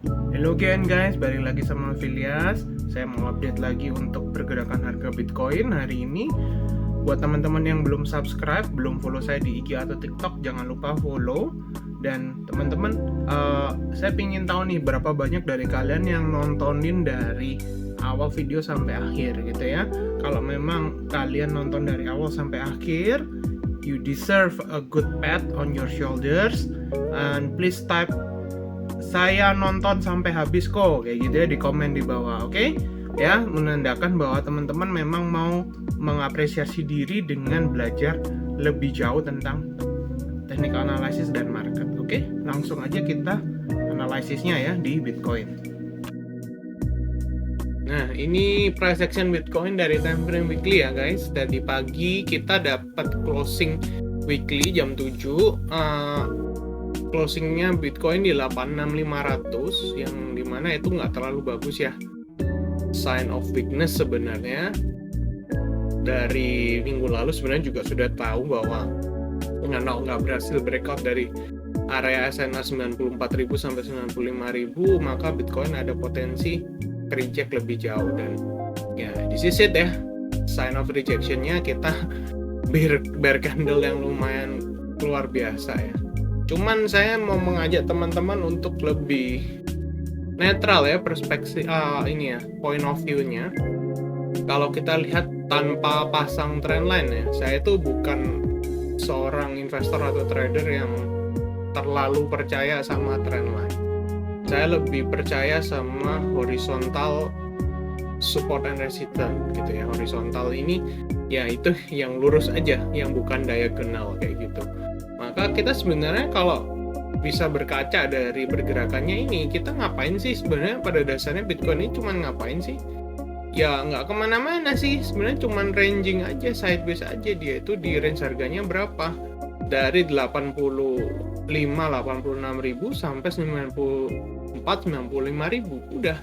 Hello again guys, balik lagi sama Filias. Saya mau update lagi untuk pergerakan harga Bitcoin hari ini. Buat teman-teman yang belum subscribe, belum follow saya di IG atau TikTok, jangan lupa follow. Dan teman-teman, saya ingin tahu nih berapa banyak dari kalian yang nontonin dari awal video sampai akhir gitu ya. Kalau memang kalian nonton dari awal sampai akhir, you deserve a good pat on your shoulders. And please type saya nonton sampai habis kok, kayak gitu ya di komen di bawah, oke? Ya, menandakan bahwa teman-teman memang mau mengapresiasi diri dengan belajar lebih jauh tentang teknik analisis dan market, oke? Langsung aja kita analisisnya ya di Bitcoin. Nah, ini price action Bitcoin dari time frame weekly ya guys. Tadi pagi kita dapat closing weekly jam 7. Closingnya Bitcoin di 86.500, yang dimana itu nggak terlalu bagus ya, sign of weakness sebenarnya. Dari minggu lalu sebenarnya juga sudah tahu bahwa nggak berhasil breakout dari area SMA 94.000 sampai 95.000, maka Bitcoin ada potensi reject lebih jauh. Dan ya this is it ya, sign of rejectionnya kita bear candle yang lumayan luar biasa ya. Cuman saya mau mengajak teman-teman untuk lebih netral ya perspektif ini ya, point of view-nya. Kalau kita lihat tanpa pasang trendline ya, saya itu bukan seorang investor atau trader yang terlalu percaya sama trendline. Saya lebih percaya sama horizontal support and resistance gitu ya. Horizontal ini ya itu yang lurus aja, yang bukan diagonal kayak gitu. Maka kita sebenarnya kalau bisa berkaca dari pergerakannya ini, kita ngapain sih sebenarnya? Pada dasarnya Bitcoin ini cuma ngapain sih? Ya nggak kemana-mana sih, sebenarnya cuma ranging aja, sideways aja. Dia itu di range harganya berapa? Dari 85-86 ribu sampai 94-95 ribu. Udah,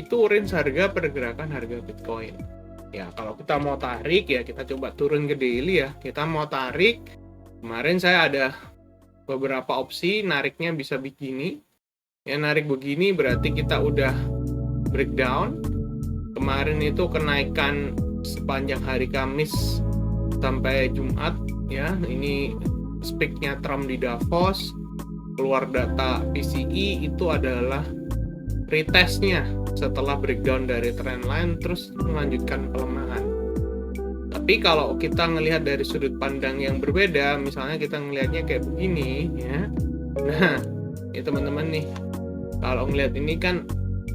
itu range harga pergerakan harga Bitcoin. Ya kalau kita mau tarik ya kita coba turun ke daily ya. Kita mau tarik, kemarin saya ada beberapa opsi nariknya bisa begini ya, narik begini berarti kita udah breakdown. Kemarin itu kenaikan sepanjang hari Kamis sampai Jumat ya. Ini speaknya Trump di Davos, keluar data PCE itu adalah retestnya setelah breakdown dari trendline terus melanjutkan pelemahan. Tapi kalau kita ngelihat dari sudut pandang yang berbeda, misalnya kita ngelihatnya kayak begini ya. Nah, ya teman-teman nih, kalau ngelihat ini kan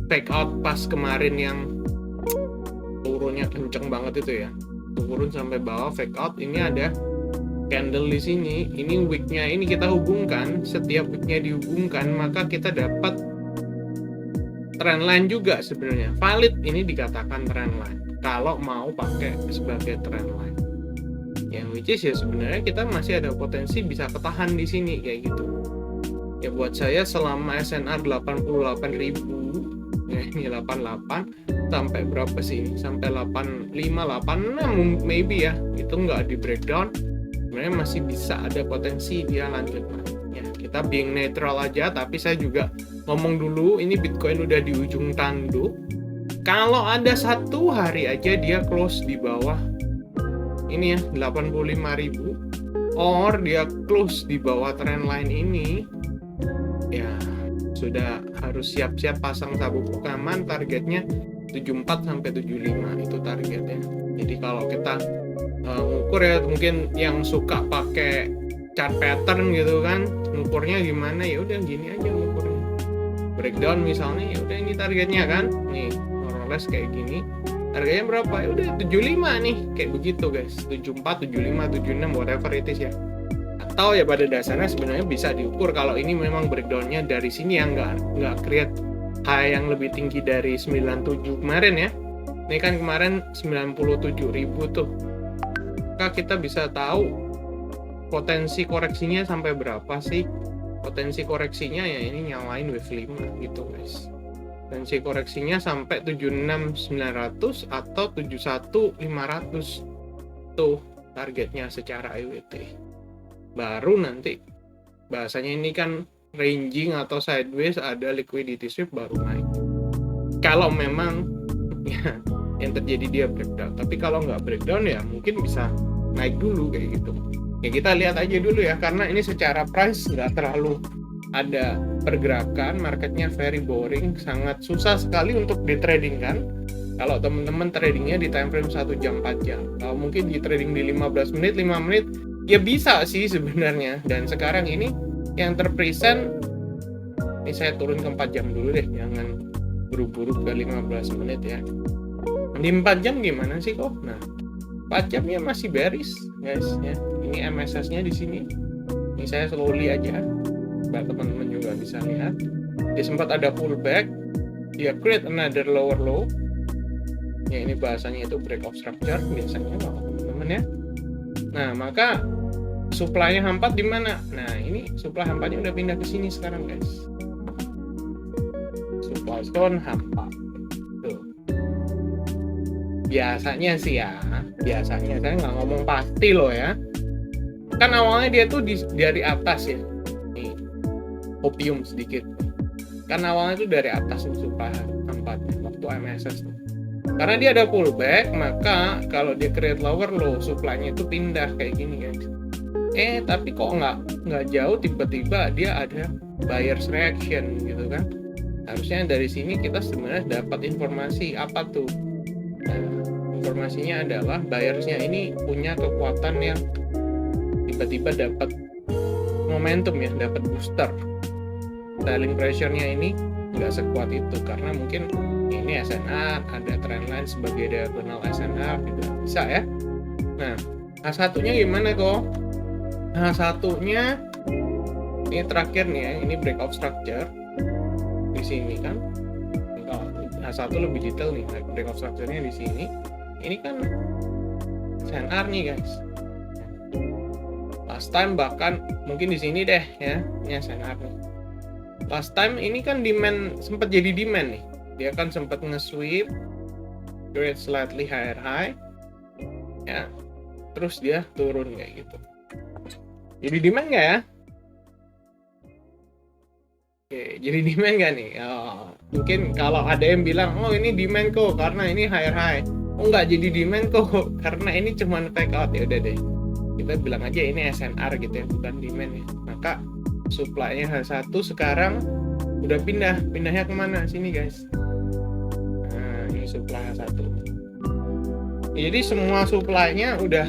fake out pas kemarin yang turunnya kenceng banget itu ya. Turun sampai bawah fake out, ini ada candle di sini. Ini wicknya ini kita hubungkan, setiap wicknya dihubungkan maka kita dapat trendline juga sebenarnya. Valid ini dikatakan trendline kalau mau pakai sebagai trendline. Yang which is ya sebenarnya kita masih ada potensi bisa ketahan di sini kayak gitu. Ya buat saya selama SNR 88.000 ya, ini 88 sampai berapa sih? Sampai 85, 86 maybe ya. Itu nggak di breakdown. Sebenarnya masih bisa ada potensi dia lanjut naik. Ya, kita being netral aja, tapi saya juga ngomong dulu ini Bitcoin udah di ujung tanduk. Kalau ada satu hari aja dia close di bawah ini ya 85.000 or dia close di bawah trendline ini, ya sudah harus siap-siap pasang sabuk pengaman. Targetnya 74 sampai 75 itu targetnya. Jadi kalau kita ngukur ya, mungkin yang suka pakai chart pattern gitu kan, ngukurnya gimana, ya udah gini aja ngukurnya. Breakdown misalnya ya udah ini targetnya kan. Nih kayak gini, harganya berapa? Ya udah 75 nih, kayak begitu guys. 74, 75, 76 whatever it is ya. Atau ya pada dasarnya sebenarnya bisa diukur kalau ini memang breakdownnya dari sini yang nggak create high yang lebih tinggi dari 97 kemarin ya. Ini kan kemarin 97.000 tuh. Maka kita bisa tahu potensi koreksinya sampai berapa sih. Potensi koreksinya ya ini nyalain wave 5 gitu guys. Potensi koreksinya sampai 76.900 atau 71.500 tuh targetnya secara EWT. Baru nanti bahasanya ini kan ranging atau sideways ada liquidity sweep baru naik. Kalau memang ya, yang terjadi dia breakdown. Tapi kalau nggak breakdown ya mungkin bisa naik dulu kayak gitu. Ya kita lihat aja dulu ya, karena ini secara price nggak terlalu ada pergerakan, marketnya very boring, sangat susah sekali untuk di trading kan. Kalau teman-teman tradingnya di time frame 1 jam 4 jam, kalau mungkin di trading di 15 menit 5 menit ya bisa sih sebenarnya. Dan sekarang ini yang terpresent, ini saya turun ke 4 jam dulu deh, jangan buru-buru ke 15 menit ya. Di 4 jam gimana sih kok? Nah, 4 jamnya masih bearish guys ya. Ini MSS-nya di sini. Ini saya slowly aja, biar teman-teman juga bisa lihat. Dia sempat ada pullback, dia create another lower low. Ya ini bahasanya itu break of structure biasanya kalau teman-teman ya. Nah, maka supply-nya hampat di mana? Nah, ini supply hampatnya udah pindah ke sini sekarang guys. Supply zone hampat. Tuh. Biasanya sih ya, biasanya saya nggak ngomong pasti loh ya. Kan awalnya dia tuh dari atas ya. Nih, opium sedikit. Kan awalnya tuh dari atas nih supply hampatnya waktu MSS. Karena dia ada pullback, maka kalau dia create lower low, supply-nya itu pindah kayak gini guys. Tapi kok nggak jauh tiba-tiba dia ada buyer's reaction gitu kan. Harusnya dari sini kita sebenarnya dapat informasi apa tuh. Nah, informasinya adalah buyersnya ini punya kekuatan yang tiba-tiba dapat momentum ya, dapat booster. Selling pressure-nya ini nggak sekuat itu karena mungkin ini SNR, ada trendline sebagai diagonal SNR juga bisa ya. Nah, H1-nya gimana kok? H1-nya ini terakhir nih ya, ini breakout structure di sini kan. Kalau H1 lebih detail nih, breakout structure-nya di sini. Ini kan SNR nih guys. Last time bahkan mungkin di sini deh ya, ini SNR nih. Last time ini kan demand, sempat jadi demand nih. Dia kan sempat nge-sweep, create slightly higher high, ya, terus dia turun kayak gitu. Jadi demand nggak ya? Oke, jadi demand nggak nih? Oh, mungkin kalau ada yang bilang, oh ini demand kok karena ini higher high. Oh nggak jadi demand kok karena ini cuma take out. Ya udah deh, kita bilang aja ini SNR gitu ya, bukan demand ya. Maka supply-nya H1 sekarang udah pindahnya kemana? Sini guys. Supply H1. Jadi semua supply-nya udah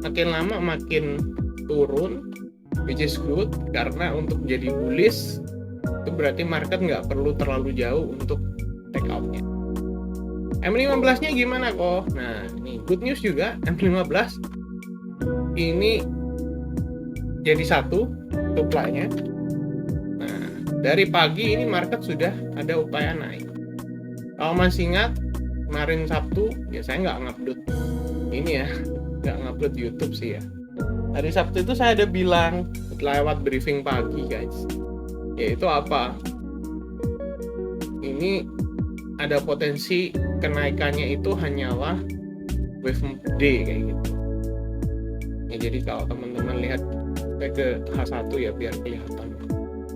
makin lama makin turun, which is good karena untuk jadi bullish itu berarti market nggak perlu terlalu jauh untuk take out-nya. M15-nya gimana kok? Nah, ini good news juga, M15 ini jadi satu supply-nya. Nah, dari pagi ini market sudah ada upaya naik. Kalau masih ingat kemarin Sabtu, ya saya nggak ngupload ini ya, nggak ngupload YouTube sih ya. Hari Sabtu itu saya ada bilang lewat briefing pagi guys, yaitu apa? Ini ada potensi kenaikannya itu hanyalah wave day kayak gitu. Ya, jadi kalau teman-teman lihat saya ke H1 ya biar kelihatan.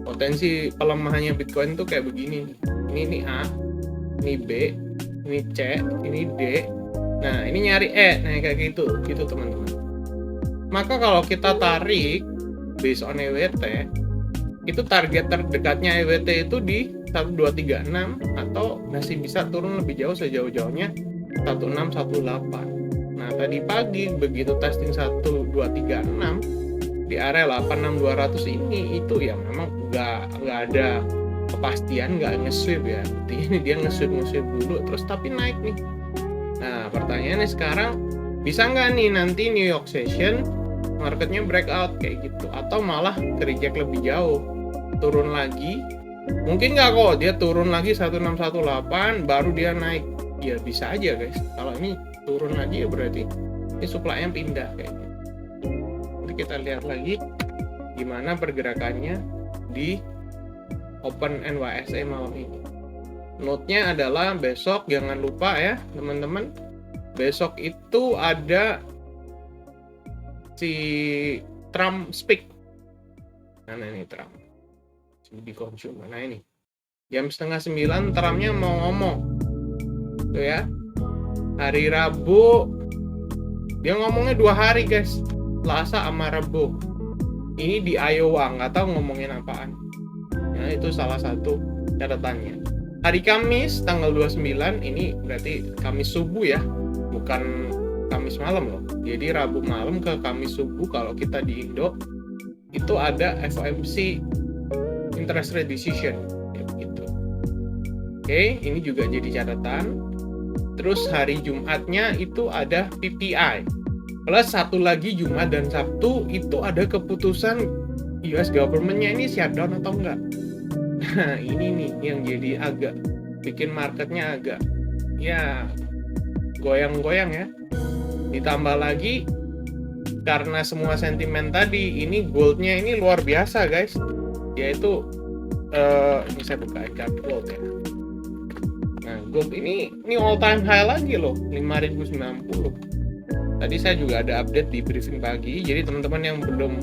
Potensi pelemahannya Bitcoin tuh kayak begini. Ini A, ini B, ini C, ini D. Nah, ini nyari E. Nah, kayak gitu teman-teman. Maka kalau kita tarik based on EWT, itu target terdekatnya EWT itu di 1236 atau masih bisa turun lebih jauh sejauh-jauhnya 1618. Nah, tadi pagi begitu testing 1236 di area 86200 ini itu ya memang nggak ada kepastian, nggak nge-sweep ya. Ini dia nge-sweep dulu terus tapi naik nih. Nah, pertanyaannya sekarang bisa nggak nih nanti New York Session marketnya breakout kayak gitu atau malah ke-reject lebih jauh, turun lagi? Mungkin nggak kok dia turun lagi 1618 baru dia naik. Ya bisa aja guys. Kalau ini turun lagi ya berarti ini supply-nya pindah kayak gitu. Nanti kita lihat lagi gimana pergerakannya di Open NYSE malam ini. Note-nya adalah besok jangan lupa ya teman-teman, besok itu ada si Trump speak. Nah ini Trump. di consumer. Nah ini jam 8:30 Trumpnya mau ngomong tuh ya, hari Rabu dia ngomongnya 2 hari guys, Selasa sama Rabu. Ini di Iowa, nggak tahu ngomongin apaan. Nah itu salah satu catatannya. Hari Kamis tanggal 29, ini berarti Kamis subuh ya, bukan Kamis malam loh. Jadi Rabu malam ke Kamis subuh kalau kita di Indo itu ada FOMC interest rate decision gitu. Oke, ini juga jadi catatan. Terus hari Jumatnya itu ada PPI. Plus satu lagi Jumat dan Sabtu itu ada keputusan US government-nya ini shutdown atau enggak. Nah, ini nih yang jadi agak bikin marketnya agak ya goyang-goyang ya. Ditambah lagi karena semua sentimen tadi, ini goldnya ini luar biasa guys. Yaitu ini saya buka chart gold ya. Nah, gold ini all time high lagi loh, 5.090. Tadi saya juga ada update di briefing pagi. Jadi teman-teman yang belum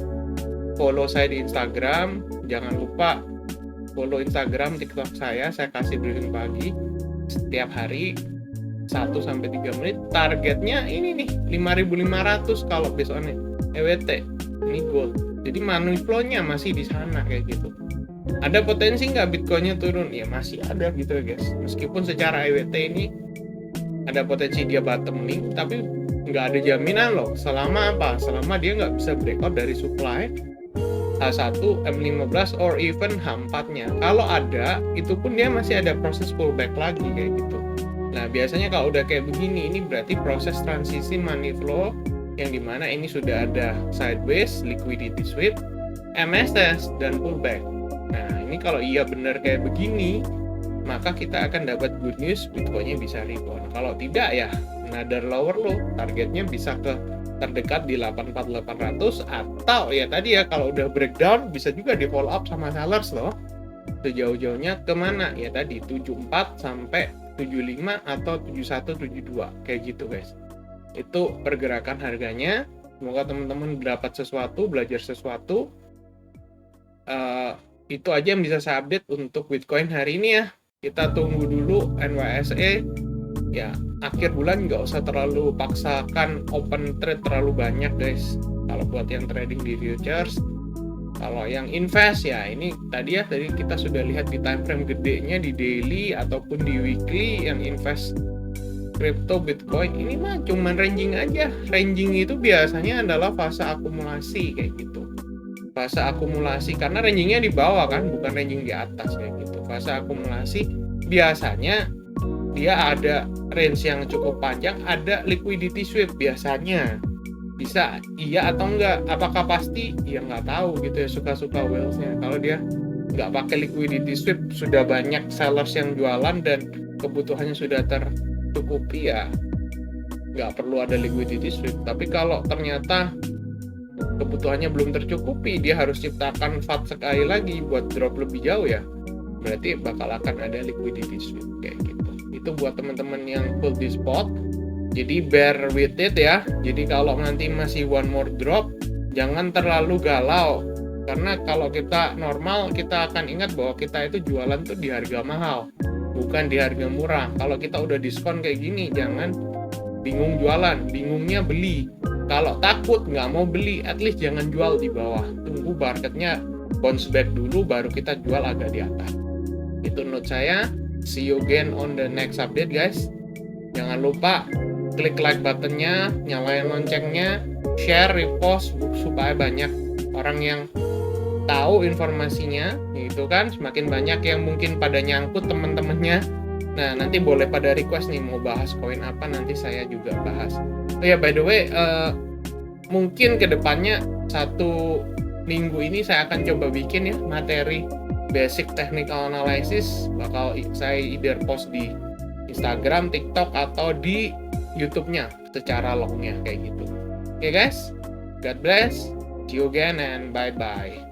follow saya di Instagram, jangan lupa follow Instagram, TikTok saya kasih briefing pagi setiap hari 1-3 menit. Targetnya ini nih 5.500 kalau besoknya EWT. Ini gold. Jadi money flow-nya masih di sana kayak gitu. Ada potensi nggak Bitcoin-nya turun? Ya masih ada gitu guys. Meskipun secara EWT ini ada potensi dia bottoming, tapi nggak ada jaminan loh. Selama apa? Selama dia nggak bisa breakout dari supply H1, M15, or even H4-nya. Kalau ada, itu pun dia masih ada proses pullback lagi kayak gitu. Nah, biasanya kalau udah kayak begini, ini berarti proses transisi money flow yang dimana ini sudah ada sideways, liquidity sweep, MSS, dan pullback. Nah, ini kalau iya benar kayak begini, maka kita akan dapat good news, Bitcoin-nya bisa rebound. Kalau tidak ya, another lower low, targetnya bisa ke terdekat di 84.800, atau ya tadi ya kalau udah breakdown bisa juga di follow up sama sellers loh. Sejauh-jauhnya kemana? Ya tadi 74 sampai 75 atau 71, 72 kayak gitu guys. Itu pergerakan harganya. Semoga teman-teman dapat sesuatu, belajar sesuatu. Itu aja yang bisa saya update untuk Bitcoin hari ini ya. Kita tunggu dulu NYSE. Ya, akhir bulan nggak usah terlalu paksakan open trade terlalu banyak guys. Kalau buat yang trading di futures, kalau yang invest ya ini tadi kita sudah lihat di time frame gedenya di daily ataupun di weekly. Yang invest crypto Bitcoin ini mah cuman ranging aja. Ranging itu biasanya adalah fase akumulasi kayak gitu. Fase akumulasi karena rangingnya di bawah kan, bukan ranging di atas kayak gitu. Fase akumulasi biasanya dia ada range yang cukup panjang, ada liquidity sweep biasanya. Bisa iya atau enggak, apakah pasti? Ya nggak tahu gitu ya, suka-suka whales-nya. Kalau dia nggak pakai liquidity sweep, sudah banyak sellers yang jualan dan kebutuhannya sudah tercukupi ya nggak perlu ada liquidity sweep. Tapi kalau ternyata kebutuhannya belum tercukupi, dia harus ciptakan FAT sekali lagi buat drop lebih jauh ya, berarti bakal akan ada liquidity sweep kayak gitu. Itu buat teman-teman yang full di spot, jadi bear with it ya. Jadi kalau nanti masih one more drop, jangan terlalu galau, karena kalau kita normal kita akan ingat bahwa kita itu jualan tuh di harga mahal, bukan di harga murah. Kalau kita udah diskon kayak gini, jangan bingung jualan, bingungnya beli. Kalau takut nggak mau beli, at least jangan jual di bawah. Tunggu marketnya bounce back dulu, baru kita jual agak di atas. Itu note saya. See you again on the next update guys. Jangan lupa klik like buttonnya, nyalain loncengnya, share, repost supaya banyak orang yang tahu informasinya. Gitu kan, semakin banyak yang mungkin pada nyangkut teman-temannya. Nah, nanti boleh pada request nih mau bahas koin apa, nanti saya juga bahas. Oh ya, by the way, mungkin kedepannya 1 minggu ini saya akan coba bikin ya materi basic technical analysis. Bakal saya either post di Instagram, TikTok, atau di YouTube-nya secara lognya kayak gitu. Oke guys, God bless, see you again and bye-bye.